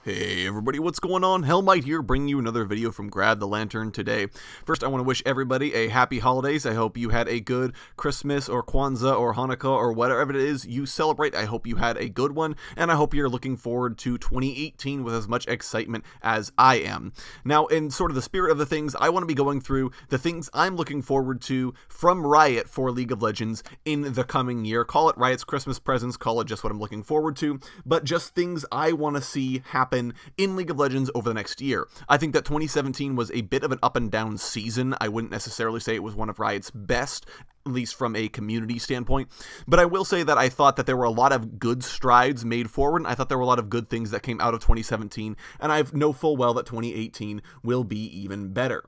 Hey everybody, what's going on? Hellmite here, bringing you another video from Grab the Lantern today. First, I want to wish everybody a happy holidays. I hope you had a good Christmas or Kwanzaa or Hanukkah or whatever it is you celebrate. I hope you had a good one, and I hope you're looking forward to 2018 with as much excitement as I am. Now, in sort of the spirit of the things, I want to be going through the things I'm looking forward to from Riot for League of Legends in the coming year. Call it Riot's Christmas presents, call it just what I'm looking forward to, but just things I want to see happen in League of Legends over the next year. I think that 2017 was a bit of an up and down season. I wouldn't necessarily say it was one of Riot's best, at least from a community standpoint, but I will say that I thought that there were a lot of good strides made forward, and I thought there were a lot of good things that came out of 2017, and I know full well that 2018 will be even better.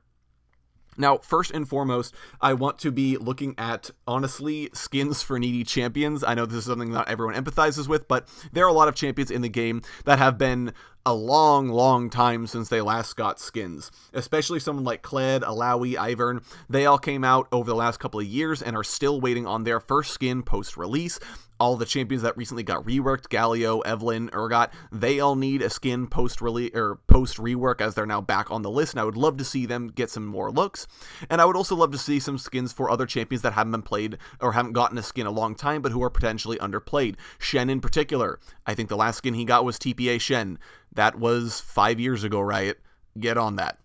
Now, first and foremost, I want to be looking at, honestly, skins for needy champions. I know this is something not everyone empathizes with, but there are a lot of champions in the game that have been a long time since they last got skins. Especially someone like Kled, Alawi, Ivern. They all came out over the last couple of years and are still waiting on their first skin post-release. All the champions that recently got reworked, Galio, Evelynn, Urgot, they all need a skin post-rework as they're now back on the list, and I would love to see them get some more looks. And I would also love to see some skins for other champions that haven't been played or haven't gotten a skin a long time, but who are potentially underplayed. Shen in particular. I think the last skin he got was TPA Shen. That was 5 years ago, Riot. Get on that.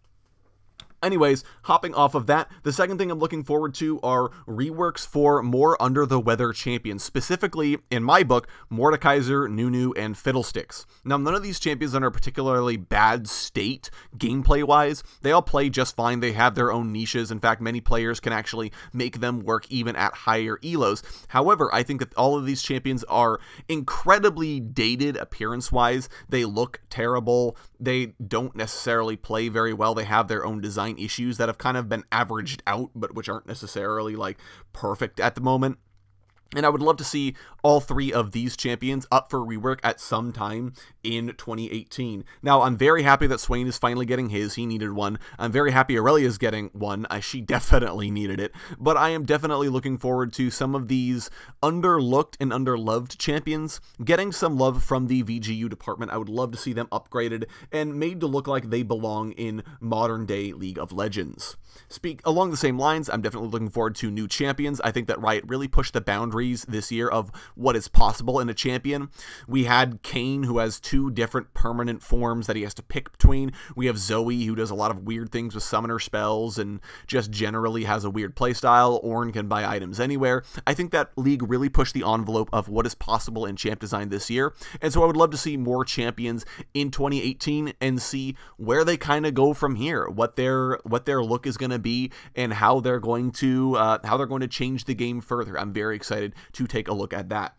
Anyways, hopping off of that, the second thing I'm looking forward to are reworks for more under-the-weather champions, specifically, in my book, Mordekaiser, Nunu, and Fiddlesticks. Now, none of these champions are in a particularly bad state, gameplay-wise. They all play just fine. They have their own niches. In fact, many players can actually make them work even at higher elos. However, I think that all of these champions are incredibly dated appearance-wise. They look terrible. They don't necessarily play very well. They have their own design issues that have kind of been averaged out, but which aren't necessarily like perfect at the moment. And I would love to see all three of these champions up for rework at some time in 2018. Now, I'm very happy that Swain is finally getting his. He needed one. I'm very happy Aurelia is getting one. She definitely needed it. But I am definitely looking forward to some of these underlooked and underloved champions getting some love from the VGU department. I would love to see them upgraded and made to look like they belong in modern-day League of Legends. Along the same lines, I'm definitely looking forward to new champions. I think that Riot really pushed the boundaries this year of what is possible in a champion. We had Kayn, who has two different permanent forms that he has to pick between. We have Zoe, who does a lot of weird things with summoner spells and just generally has a weird playstyle. Ornn can buy items anywhere. I think that League really pushed the envelope of what is possible in champ design this year, and so I would love to see more champions in 2018 and see where they kind of go from here, what their look is going to be, and how they're going to change the game further. I'm very excited to take a look at that.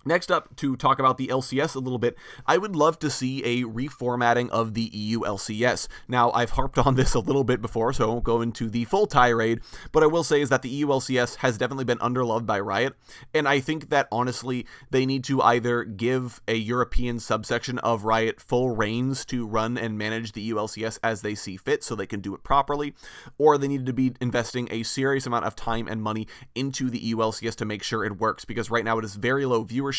Next up, to talk about the LCS a little bit, I would love to see a reformatting of the EU LCS. Now, I've harped on this a little bit before, so I won't go into the full tirade, but I will say is that the EU LCS has definitely been underloved by Riot, and I think that, honestly, they need to either give a European subsection of Riot full reins to run and manage the EU LCS as they see fit so they can do it properly, or they need to be investing a serious amount of time and money into the EU LCS to make sure it works, because right now it is very low viewership.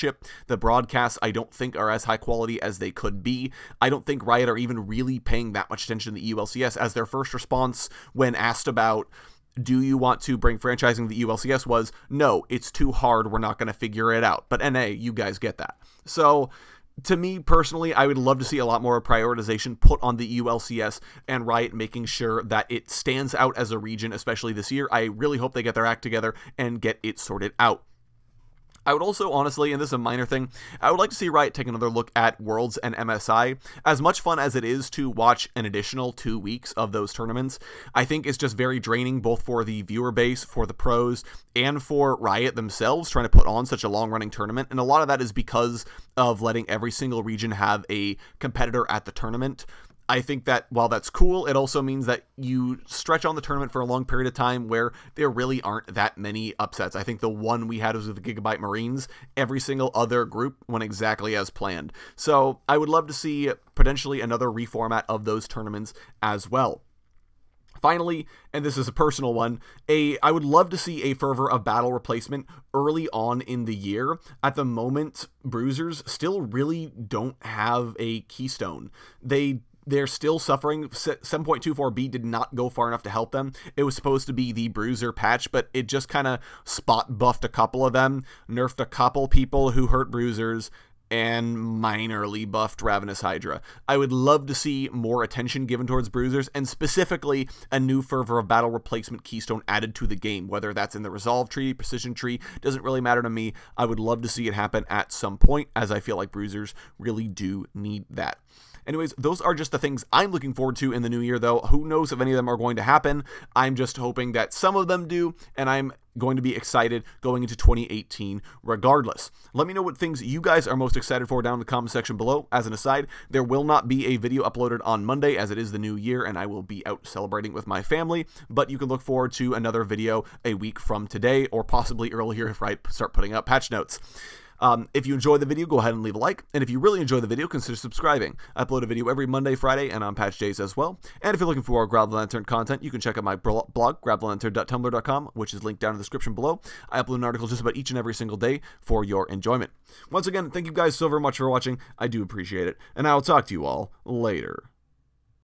The broadcasts, I don't think, are as high quality as they could be. I don't think Riot are even really paying that much attention to the ULCS, as their first response when asked about, do you want to bring franchising to the ULCS, was, no, it's too hard, we're not going to figure it out. But NA, you guys get that. So, to me, personally, I would love to see a lot more prioritization put on the ULCS and Riot making sure that it stands out as a region, especially this year. I really hope they get their act together and get it sorted out. I would also, honestly, and this is a minor thing, I would like to see Riot take another look at Worlds and MSI. As much fun as it is to watch an additional 2 weeks of those tournaments, I think it's just very draining both for the viewer base, for the pros, and for Riot themselves trying to put on such a long-running tournament. And a lot of that is because of letting every single region have a competitor at the tournament. I think that while that's cool, it also means that you stretch on the tournament for a long period of time where there really aren't that many upsets. I think the one we had was with the Gigabyte Marines. Every single other group went exactly as planned. So I would love to see potentially another reformat of those tournaments as well. Finally, and this is a personal one, I would love to see a Fervor of Battle replacement early on in the year. At the moment, Bruisers still really don't have a keystone. They're still suffering. 7.24b did not go far enough to help them. It was supposed to be the Bruiser patch, but it just kind of spot buffed a couple of them, nerfed a couple people who hurt Bruisers, and minorly buffed Ravenous Hydra. I would love to see more attention given towards Bruisers, and specifically a new Fervor of Battle replacement keystone added to the game, whether that's in the Resolve tree, Precision tree, doesn't really matter to me. I would love to see it happen at some point, as I feel like Bruisers really do need that. Anyways, those are just the things I'm looking forward to in the new year, though. Who knows if any of them are going to happen? I'm just hoping that some of them do, and I'm going to be excited going into 2018 regardless. Let me know what things you guys are most excited for down in the comment section below. As an aside, there will not be a video uploaded on Monday, as it is the new year and I will be out celebrating with my family, but you can look forward to another video a week from today, or possibly earlier if I start putting up patch notes. If you enjoyed the video, go ahead and leave a like, and if you really enjoy the video, consider subscribing. I upload a video every Monday, Friday, and on patch days as well. And if you're looking for more Grab the Lantern content, you can check out my blog, grabthelantern.tumblr.com, which is linked down in the description below. I upload an article just about each and every single day for your enjoyment. Once again, thank you guys so very much for watching. I do appreciate it, and I will talk to you all later.